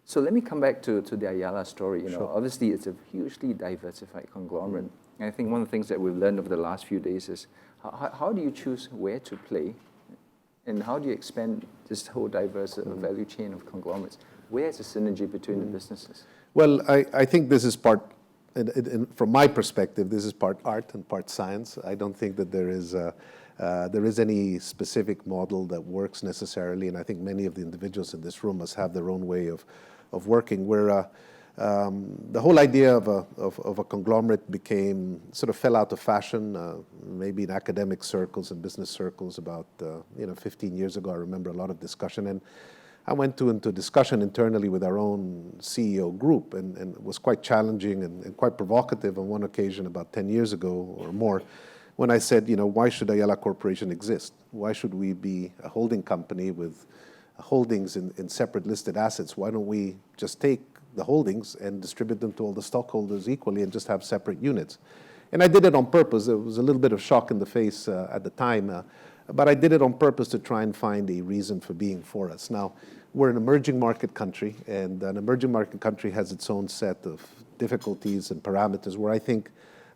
So let me come back to the Ayala story. Sure. Obviously it's a hugely diversified conglomerate. And I think one of the things that we've learned over the last few days is how do you choose where to play, and how do you expand this whole diverse value chain of conglomerates? Where's the synergy between the businesses? Well, I think this is part, from my perspective, this is part art and part science. I don't think that there is any specific model that works necessarily, and I think many of the individuals in this room must have their own way of working. Where the whole idea of a conglomerate fell out of fashion, maybe in academic circles and business circles about 15 years ago. I remember a lot of discussion, and I went into discussion internally with our own CEO group, and it was quite challenging and quite provocative on one occasion about 10 years ago or more, when I said, why should Ayala Corporation exist? Why should we be a holding company with holdings in separate listed assets? Why don't we just take the holdings and distribute them to all the stockholders equally and just have separate units? And I did it on purpose. There was a little bit of shock in the face at the time, but I did it on purpose to try and find a reason for being for us. Now, we're an emerging market country, and an emerging market country has its own set of difficulties and parameters where I think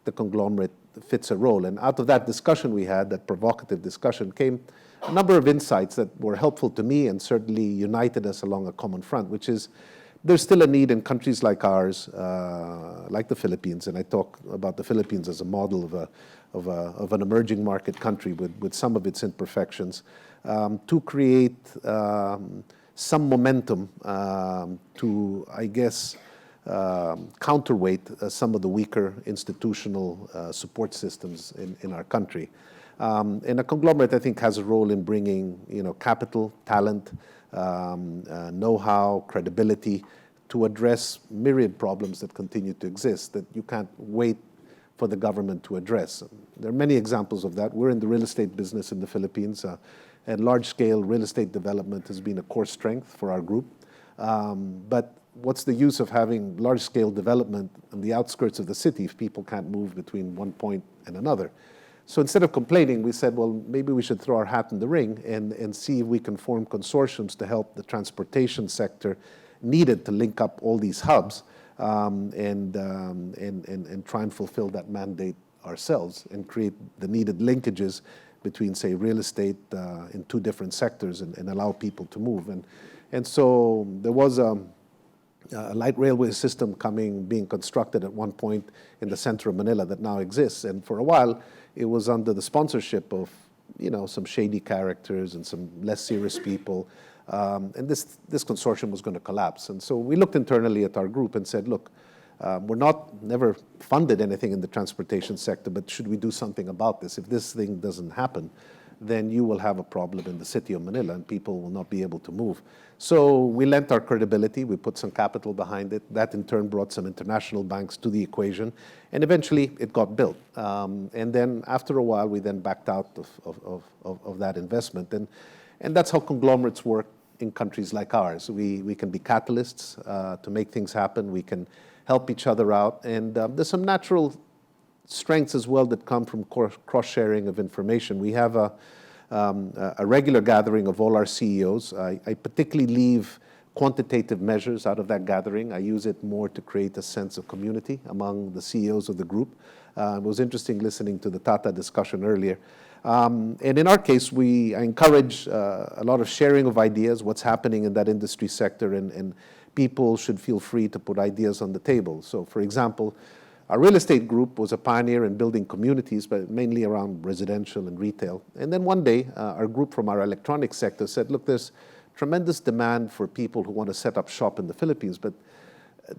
the conglomerate fits a role. And out of that discussion we had, that provocative discussion, came a number of insights that were helpful to me and certainly united us along a common front, which is there's still a need in countries like ours, like the Philippines, and I talk about the Philippines as a model of an emerging market country with some of its imperfections, to create some momentum to, I guess, counterweight some of the weaker institutional support systems in our country. And a conglomerate, I think, has a role in bringing capital, talent, know-how, credibility to address myriad problems that continue to exist that you can't wait for the government to address. There are many examples of that. We're in the real estate business in the Philippines, and large-scale real estate development has been a core strength for our group. But what's the use of having large-scale development on the outskirts of the city if people can't move between one point and another? So instead of complaining, we said, well, maybe we should throw our hat in the ring and see if we can form consortiums to help the transportation sector needed to link up all these hubs, and try and fulfill that mandate ourselves and create the needed linkages between, say, real estate in two different sectors and allow people to move. And so there was a light railway system being constructed at one point in the center of Manila that now exists. And for a while, it was under the sponsorship of, some shady characters and some less serious people. And this consortium was going to collapse. And so we looked internally at our group and said, look, never funded anything in the transportation sector, but should we do something about this? If this thing doesn't happen, then you will have a problem in the city of Manila and people will not be able to move. So we lent our credibility, we put some capital behind it. That in turn brought some international banks to the equation, and eventually it got built. And then after a while, we then backed out of that investment. And that's how conglomerates work in countries like ours. We can be catalysts to make things happen. We can help each other out. And there's some natural strengths as well that come from cross-sharing of information. We have a regular gathering of all our CEOs. I particularly leave quantitative measures out of that gathering. I use it more to create a sense of community among the CEOs of the group. It was interesting listening to the Tata discussion earlier. And in our case, I encourage a lot of sharing of ideas, what's happening in that industry sector, and people should feel free to put ideas on the table. So, for example, our real estate group was a pioneer in building communities, but mainly around residential and retail. And then one day, our group from our electronics sector said, look, there's tremendous demand for people who want to set up shop in the Philippines, but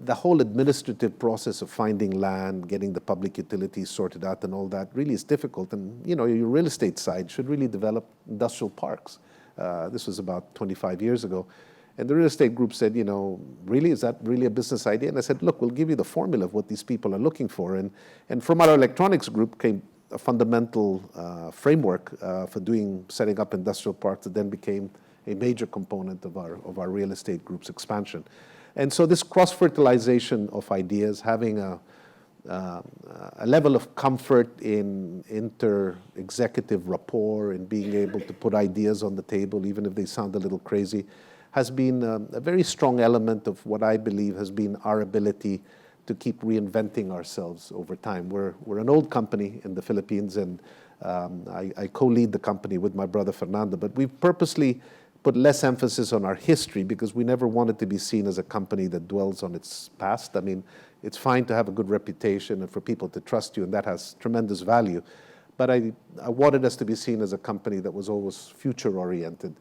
the whole administrative process of finding land, getting the public utilities sorted out and all that really is difficult. And, your real estate side should really develop industrial parks. This was about 25 years ago. And the real estate group said, really, is that really a business idea? And I said, look, we'll give you the formula of what these people are looking for. And from our electronics group came a fundamental framework for setting up industrial parks that then became a major component of our real estate group's expansion. And so this cross-fertilization of ideas, having a level of comfort in inter-executive rapport and being able to put ideas on the table, even if they sound a little crazy, has been a very strong element of what I believe has been our ability to keep reinventing ourselves over time. We're an old company in the Philippines, and I co-lead the company with my brother Fernando, but we've purposely put less emphasis on our history because we never wanted to be seen as a company that dwells on its past. I mean, it's fine to have a good reputation and for people to trust you, and that has tremendous value. But I wanted us to be seen as a company that was always future-oriented.